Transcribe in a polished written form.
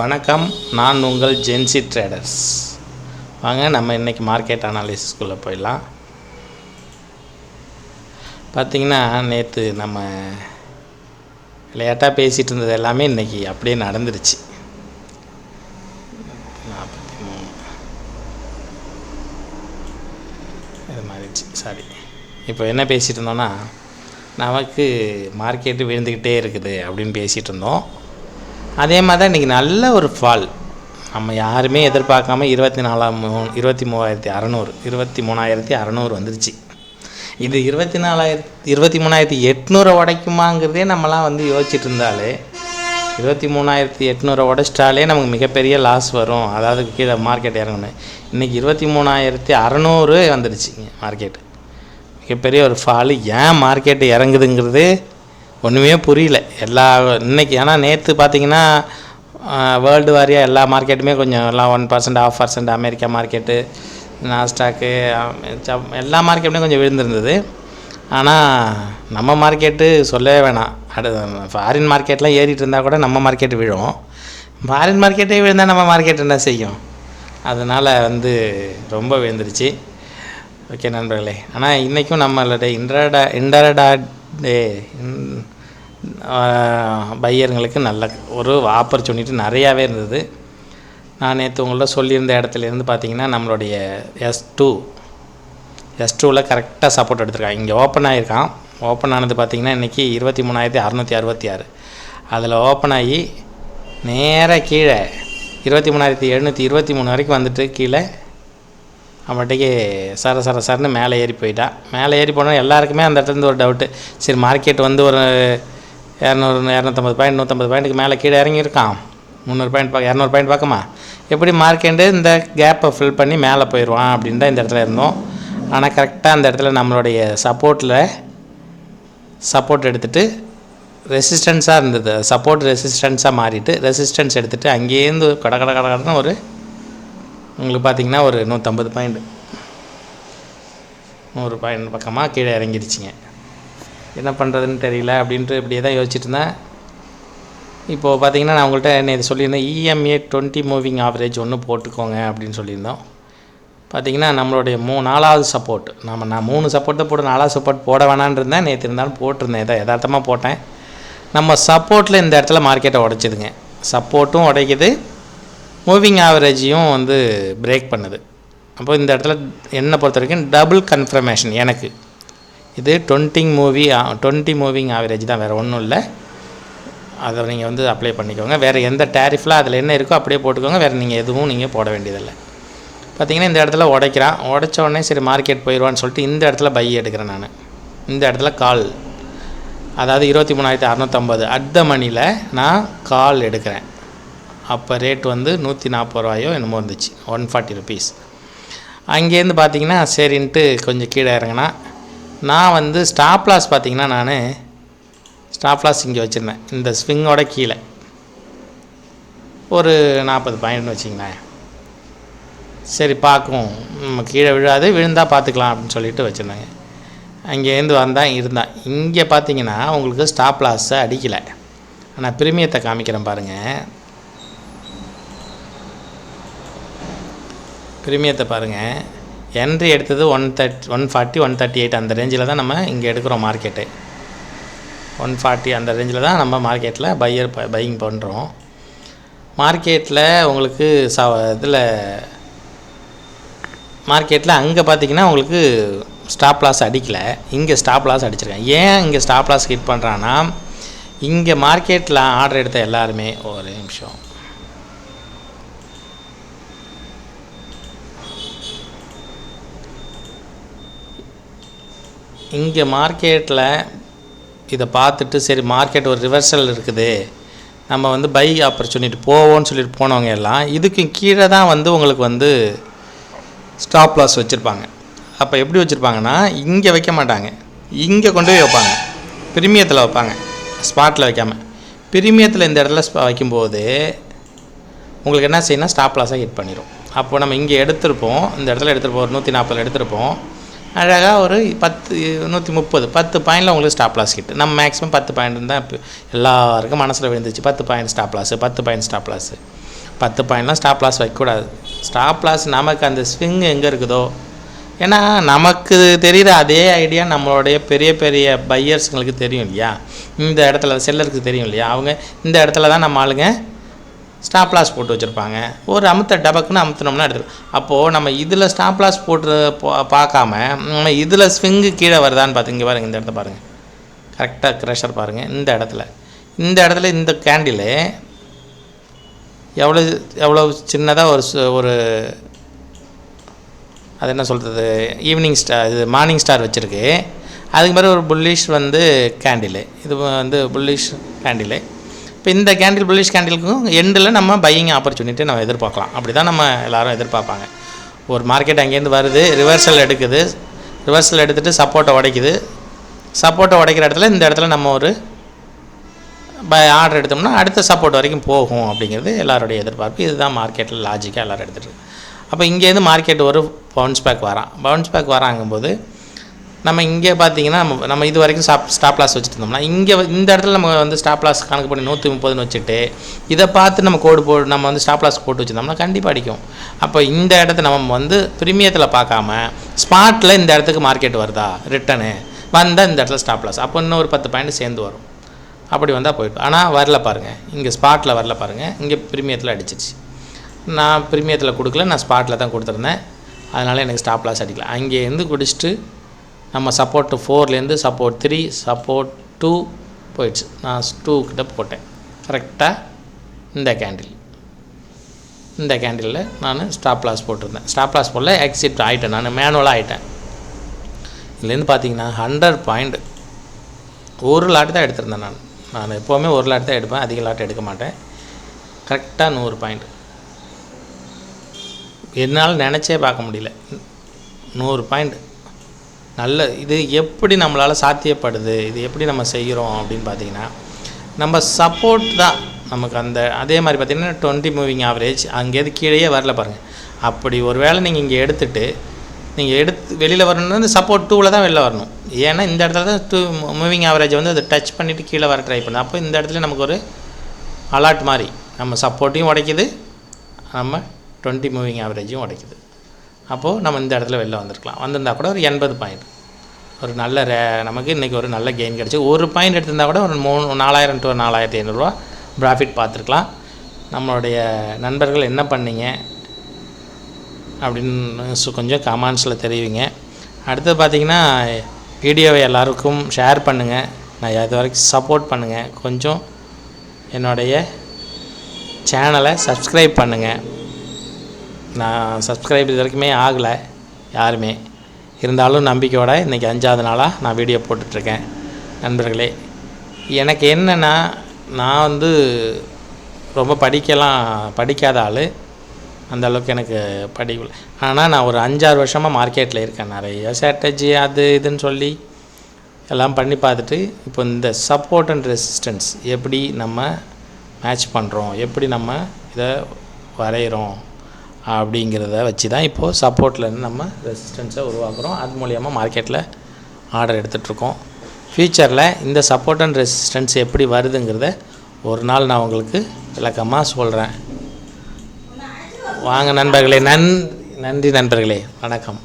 வணக்கம், நான் உங்கள் ஜென்சி ட்ரேடர்ஸ். வாங்க நம்ம இன்றைக்கி மார்க்கெட் அனாலிசிஸ்குள்ளே போயிடலாம். பார்த்திங்கன்னா நேற்று நம்ம லேட்டாக பேசிகிட்டு இருந்தது எல்லாமே இன்றைக்கி அப்படியே நடந்துருச்சு. 43 இது மாறிடுச்சு. சாரி, இப்போ என்ன பேசிகிட்டு இருந்தோன்னா, நமக்கு மார்க்கெட்டு விழுந்துக்கிட்டே இருக்குது அப்படின்னு பேசிகிட்டு இருந்தோம். அதே மாதிரி தான் இன்றைக்கி நல்ல ஒரு ஃபால். நம்ம யாருமே எதிர்பார்க்காம 23,600 வந்துருச்சு. இது 23,800 உடைக்குமாங்கிறதே நம்மலாம் யோசிச்சுட்டு இருந்தாலே, 23,800 உடைச்சிட்டாலே நமக்கு மிகப்பெரிய லாஸ் வரும். அதாவது கீழே மார்க்கெட் இறங்கணும். இன்றைக்கி 23,600 வந்துடுச்சுங்க மார்க்கெட்டு. மிகப்பெரிய ஒரு ஃபாலு. ஏன் மார்க்கெட்டு இறங்குதுங்கிறது ஒன்றுமே புரியல. இன்றைக்கி ஏன்னா நேற்று பார்த்திங்கன்னா வேர்ல்டு வாரியாக எல்லா மார்க்கெட்டுமே கொஞ்சம் எல்லாம் 1% 0.5% அமெரிக்கா மார்க்கெட்டு, நாஸ்டாக்கு, எல்லா மார்க்கெட்டுமே கொஞ்சம் விழுந்திருந்தது. ஆனால் நம்ம மார்க்கெட்டு சொல்லவே வேணாம். ஃபாரின் மார்க்கெட்லாம் ஏறிட்டு இருந்தால் கூட நம்ம மார்க்கெட்டு விழும். ஃபாரின் மார்க்கெட்டே விழுந்தால் நம்ம மார்க்கெட் என்ன செய்யும்? அதனால் ரொம்ப விழுந்துருச்சு. ஓகே நண்பர்களே, ஆனால் இன்றைக்கும் நம்மளுடைய இன்டரடா டே பையர்களுக்கு நல்ல ஒரு ஆப்பர்ச்சுனிட்டி நிறையாவே இருந்தது. நான் நேற்று உங்கள்ட்ட சொல்லியிருந்த இடத்துலேருந்து பார்த்திங்கன்னா நம்மளுடைய S2வில் கரெக்டாக சப்போர்ட் எடுத்திருக்காங்க. இங்கே ஓப்பன் ஆகிருக்கான். ஓப்பன் ஆனது பார்த்திங்கன்னா இன்றைக்கி 23,666. அதில் ஓப்பன் ஆகி நேராக கீழே 23,723 வரைக்கும் வந்துட்டு கீழே அவன்கிட்டக்கு சரன்னு மேலே ஏறி போயிட்டான். மேலே ஏறி போனால் எல்லாருக்குமே அந்த இடத்துலேருந்து ஒரு டவுட்டு, சரி மார்க்கெட் ஒரு 200 250 பாயிண்ட் 150 பாயிண்ட்டுக்கு மேலே கீழே இறங்கியிருக்கான். 300 பாயிண்ட் 200 பாயிண்ட் பார்க்கமா எப்படி மார்க்கெட்டு இந்த கேப்பை ஃபில் பண்ணி மேலே போயிடுவான் அப்படின்னு தான் இந்த இடத்துல இருந்தோம். ஆனால் கரெக்டாக அந்த இடத்துல நம்மளுடைய சப்போர்ட் எடுத்துகிட்டு ரெசிஸ்டன்ஸாக இருந்தது. சப்போர்ட் ரெசிஸ்டன்ஸாக மாறிட்டு ரெசிஸ்டன்ஸ் எடுத்துகிட்டு அங்கேருந்து கடன்னு ஒரு உங்களுக்கு பார்த்திங்கன்னா ஒரு 150 பாயிண்ட் 100 பாயிண்ட் பக்கமாக கீழே இறங்கிடுச்சிங்க. என்ன பண்ணுறதுன்னு தெரியல அப்படின்ட்டு இப்படியே தான் யோசிச்சுட்டு இருந்தேன். இப்போது பார்த்திங்கன்னா நான் உங்கள்கிட்ட நேற்று சொல்லியிருந்தேன், EMA 20 மூவிங் ஆவரேஜ் ஒன்று போட்டுக்கோங்க அப்படின்னு சொல்லியிருந்தோம். பார்த்திங்கன்னா நம்மளுடைய 4வது சப்போர்ட் நான் 3 சப்போர்ட் தான் போட்டு 4வது சப்போர்ட் போட வேணான்னு இருந்தேன். நேற்று இருந்தாலும் போட்டிருந்தேன், யதார்த்தமாக போட்டேன். நம்ம சப்போர்ட்டில் இந்த இடத்துல மார்க்கெட்டை உடைச்சிதுங்க. சப்போர்ட்டும் உடைக்குது, மூவிங் ஆவரேஜையும் பிரேக் பண்ணுது. அப்போ இந்த இடத்துல என்னை பொறுத்த வரைக்கும் டபுள் கன்ஃபர்மேஷன் எனக்கு. இது 20 மூவிங் ஆவரேஜ் தான், வேறு ஒன்றும் இல்லை. அதை நீங்கள் அப்ளை பண்ணிக்கோங்க. வேறு எந்த டேரிஃபில் அதில் என்ன இருக்கோ அப்படியே போட்டுக்கோங்க. வேறு நீங்கள் எதுவும் போட வேண்டியதில்லை. பார்த்திங்கன்னா இந்த இடத்துல உடைச்ச உடனே சரி மார்க்கெட் போயிடுவான்னு சொல்லிட்டு இந்த இடத்துல பை எடுக்கிறேன் நான். இந்த இடத்துல கால், அதாவது 23,650 அட் த மணியில் நான் கால் எடுக்கிறேன். அப்போ ரேட் 140 ரூபாயோ என்னமோ இருந்துச்சு, 140 ருபீஸ். அங்கேருந்து பார்த்திங்கன்னா சரின்ட்டு கொஞ்சம் கீழே இறங்கினா நான் ஸ்டாப் லாஸ் பார்த்திங்கன்னா நான் ஸ்டாப் லாஸ் இங்கே வச்சுருந்தேன். இந்த ஸ்விங்கோட கீழே ஒரு 40 பாயிண்ட்னு வச்சிங்களேன். சரி பார்க்கும், நம்ம கீழே விழுந்தால் பார்த்துக்கலாம் அப்படின்னு சொல்லிட்டு வச்சுருந்தாங்க. அங்கேருந்து இருந்தான். இங்கே பார்த்திங்கன்னா உங்களுக்கு ஸ்டாப் லாஸை அடிக்கலை. ஆனால் பிரீமியத்தை காமிக்கிறேன் பாருங்கள். பிரீமியத்தை பாருங்கள். என்ட்ரி எடுத்தது 140 138 அந்த ரேஞ்சில் தான் நம்ம இங்கே எடுக்கிறோம். மார்க்கெட்டு 140 அந்த ரேஞ்சில் தான் நம்ம மார்க்கெட்டில் பையிங் பண்ணுறோம். மார்க்கெட்டில் உங்களுக்கு மார்க்கெட்டில் அங்கே பார்த்திங்கன்னா உங்களுக்கு ஸ்டாப் லாஸ் அடிக்கலை, இங்கே ஸ்டாப் லாஸ் அடிச்சிருக்கேன். ஏன் இங்கே ஸ்டாப் லாஸ் ஹிட் பண்ணுறான்னா, இங்கே மார்க்கெட்டில் ஆர்டர் எடுத்த எல்லாருமே ஒரு நிமிஷம் இங்கே மார்க்கெட்டில் இதை பார்த்துட்டு சரி மார்க்கெட் ஒரு ரிவர்சல் இருக்குது, நம்ம பை ஆப்பர்ச்சுனிட்டி போவோன்னு சொல்லிட்டு போனவங்க எல்லாம் இதுக்கு கீழே தான் உங்களுக்கு ஸ்டாப் லாஸ் வச்சுருப்பாங்க. அப்போ எப்படி வச்சுருப்பாங்கன்னா, இங்கே வைக்க மாட்டாங்க, இங்கே கொண்டு போய் வைப்பாங்க, பிரீமியத்தில் வைப்பாங்க, ஸ்பாட்டில் வைக்காமல். பிரீமியத்தில் இந்த இடத்துல வைக்கும்போது உங்களுக்கு என்ன செய்யணும், ஸ்டாப் லாஸாக ஹிட் பண்ணிடும். அப்போ நம்ம இங்கே எடுத்திருப்போம், இந்த இடத்துல எடுத்துருப்போம், ஒரு 140 எடுத்திருப்போம். அழகாக ஒரு 10 பாயிண்டில் உங்களுக்கு ஸ்டாப் லாஸ் ஹிட். நம்ம மேக்ஸிமம் 10 பாயிண்ட் தான் எல்லாருக்கும் மனசில் விழுந்துச்சு. 10 point stop loss, 10 point stop loss. 10 பாயிண்ட்லாம் ஸ்டாப் லாஸ் வைக்கக்கூடாது. ஸ்டாப் லாஸ் நமக்கு அந்த ஸ்விங் எங்கே இருக்குதோ, ஏன்னா நமக்கு தெரிகிற அதே ஐடியா நம்மளுடைய பெரிய பெரிய பையர்ஸுங்களுக்கு தெரியும் இல்லையா, இந்த இடத்துல செல்லருக்கு தெரியும் இல்லையா, அவங்க இந்த இடத்துல தான் நம்ம ஆளுங்க ஸ்டாப் லாஸ் போட்டு வச்சுருப்பாங்க. ஒரு டபக்குன்னு அமுத்தினோம்னா எடுத்துக்கலாம். அப்போது நம்ம இதில் ஸ்டாப் லாஸ் போட்டு பார்க்காம நம்ம இதில் ஸ்விங்கு கீழே வருதான்னு பார்த்து இங்கே பாருங்கள், இந்த இடத்த பாருங்கள், கரெக்டாக க்ரெஷர் பாருங்கள். இந்த இடத்துல இந்த கேண்டில் எவ்வளோ சின்னதாக ஒரு அது என்ன சொல்கிறது, ஈவினிங் ஸ்டார், இது மார்னிங் ஸ்டார் வச்சுருக்கு. அதுக்கு மாதிரி ஒரு புல்லிஷ் கேண்டில், இது புல்லிஷ் கேண்டில். இப்போ இந்த புல்லிஷ் கேண்டிலுக்கும் எண்டில் நம்ம பையிங் ஆப்பர்ச்சுனிட்டி நம்ம எதிர்பார்க்கலாம். அப்படி தான் நம்ம எல்லோரும் எதிர்பார்ப்பாங்க. ஒரு மார்க்கெட் அங்கேருந்து வருது, ரிவர்சல் எடுக்குது, ரிவர்சல் எடுத்துகிட்டு சப்போர்ட்டை உடைக்குது. சப்போர்ட்டை உடைக்கிற இடத்துல இந்த இடத்துல நம்ம ஒரு ஆர்டர் எடுத்தோம்னா அடுத்த சப்போர்ட் வரைக்கும் போகும் அப்படிங்கிறது எல்லாருடைய எதிர்பார்ப்பு. இதுதான் மார்க்கெட்டில் லாஜிக்காக எல்லோரும் எடுத்துகிட்டு. அப்போ இங்கேருந்து மார்க்கெட் ஒரு பவுன்ஸ் பேக் வராங்கும்போது நம்ம இங்கே பார்த்தீங்கன்னா நம்ம இது வரைக்கும் ஸ்டாப் லாஸ் வச்சுட்டு இருந்தோம்னா இங்கே இந்த இடத்துல நம்ம ஸ்டாப் லாஸ் கணக்கு பண்ணி 130ன்னு வச்சுட்டு இதை பார்த்து நம்ம நம்ம ஸ்டாப் லாஸ் போட்டு வச்சுருந்தோம்னா கண்டிப்பாக அடிக்கும். அப்போ இந்த இடத்த நம்ம ப்ரீமியத்தில் பார்க்காம ஸ்பாட்டில் இந்த இடத்துக்கு மார்க்கெட் வருதா ரிட்டனு வந்தால் இந்த இடத்துல ஸ்டாப் லாஸ், அப்போ இன்னும் ஒரு 10 பாயிண்ட் சேர்ந்து வரும். அப்படி வந்தால் போய்ட்டு, ஆனால் வரல பாருங்கள், இங்கே ஸ்பாட்டில் வரல பாருங்கள், இங்கே ப்ரீமியத்தில் அடிச்சிச்சு. நான் ப்ரீமியத்தில் கொடுக்கல, நான் ஸ்பாட்டில் தான் கொடுத்துருந்தேன். அதனால் எனக்கு ஸ்டாப் லாஸ் அடிக்கல. அங்கேருந்து குடிச்சிட்டு நம்ம சப்போர்ட் 4லேருந்து சப்போர்ட் 3 சப்போர்ட் 2 போயிடுச்சு. நான் 2 கிட்ட போட்டேன் கரெக்டாக. இந்த கேண்டிலில் நான் ஸ்டாப் லாஸ் போட்டிருந்தேன். ஸ்டாப் லாஸ் போடல, எக்ஸிட் ஆகிட்டேன், நான் மேனுவலாக ஆகிட்டேன். இதுலேருந்து பார்த்தீங்கன்னா 100 பாயிண்ட் ஒரு லாட் தான் எடுத்திருந்தேன். நான் எப்போவுமே ஒரு லாட் தான் எடுப்பேன், அதிக லாட் எடுக்க மாட்டேன். கரெக்டாக 100 பாயிண்ட் என்னால் நினச்சே பார்க்க முடியல. 100 பாயிண்ட் நல்ல. இது எப்படி நம்மளால் சாத்தியப்படுது, இது எப்படி நம்ம செய்கிறோம் அப்படின்னு பார்த்தீங்கன்னா, நம்ம சப்போர்ட் தான் நமக்கு அதே மாதிரி பார்த்திங்கன்னா 20 மூவிங் ஆவரேஜ் அங்கேருந்து கீழேயே வரல பாருங்கள். அப்படி ஒரு வேளை நீங்கள் இங்கே எடுத்துகிட்டு வெளியில் வரணும்னா சப்போர்ட் 2ல் தான் வெளில வரணும். ஏன்னா இந்த இடத்துல தான் 2 மூவிங் ஆவரேஜ் அதை டச் பண்ணிவிட்டு கீழே வர ட்ரை பண்ணுது. அப்போ இந்த இடத்துல நமக்கு ஒரு அலாட் மாதிரி நம்ம சப்போர்ட்டையும் உடைக்குது, நம்ம 20 மூவிங் ஆவரேஜையும் உடைக்குது. அப்போது நம்ம இந்த இடத்துல வெளில வந்திருந்தால் கூட ஒரு 80 பாயிண்ட் ஒரு நல்ல நமக்கு இன்றைக்கி ஒரு நல்ல கெயின் கிடச்சி. ஒரு பாயிண்ட் எடுத்திருந்தால் கூட ஒரு 4000 to 4500 ப்ராஃபிட் பார்த்துருக்கலாம். நம்மளுடைய நண்பர்கள் என்ன பண்ணீங்க அப்படின்னு கொஞ்சம் கமெண்ட்ஸில் தெரிவிங்க. அடுத்து பார்த்திங்கன்னா வீடியோவை எல்லாருக்கும் ஷேர் பண்ணுங்கள். நான் இது வரைக்கும் சப்போர்ட் பண்ணுங்கள். கொஞ்சம் என்னுடைய சேனலை சப்ஸ்கிரைப் பண்ணுங்கள். நான் சப்ஸ்கிரைப் இது வரைக்குமே ஆகலை யாருமே, இருந்தாலும் நம்பிக்கையோட இன்றைக்கி 5வது நாளாக நான் வீடியோ போட்டுட்ருக்கேன். நண்பர்களே, எனக்கு என்னென்னா, நான் ரொம்ப படிக்காத ஆள், அந்தளவுக்கு எனக்கு படிக்கல. ஆனால் நான் ஒரு 5-6 வருஷமாக மார்க்கெட்டில் இருக்கேன். நிறைய ஸ்ட்ராட்டஜி அது இதுன்னு சொல்லி எல்லாம் பண்ணி பார்த்துட்டு இப்போ இந்த சப்போர்ட் அண்ட் ரெசிஸ்டன்ஸ் எப்படி நம்ம மேட்ச் பண்ணுறோம், எப்படி நம்ம இதை வரைகிறோம் அப்படிங்கிறத வச்சு தான் இப்போது சப்போர்ட்லேருந்து நம்ம ரெசிஸ்டன்ஸை உருவாக்குறோம். அது மூலிமா மார்க்கெட்டில் ஆர்டர் எடுத்துகிட்ருக்கோம். ஃப்யூச்சரில் இந்த சப்போர்ட் அண்ட் ரெசிஸ்டன்ஸ் எப்படி வருதுங்கிறத ஒரு நாள் நான் உங்களுக்கு விளக்கமாக சொல்கிறேன். வாங்க நண்பர்களே, நன்றி நண்பர்களே, வணக்கம்.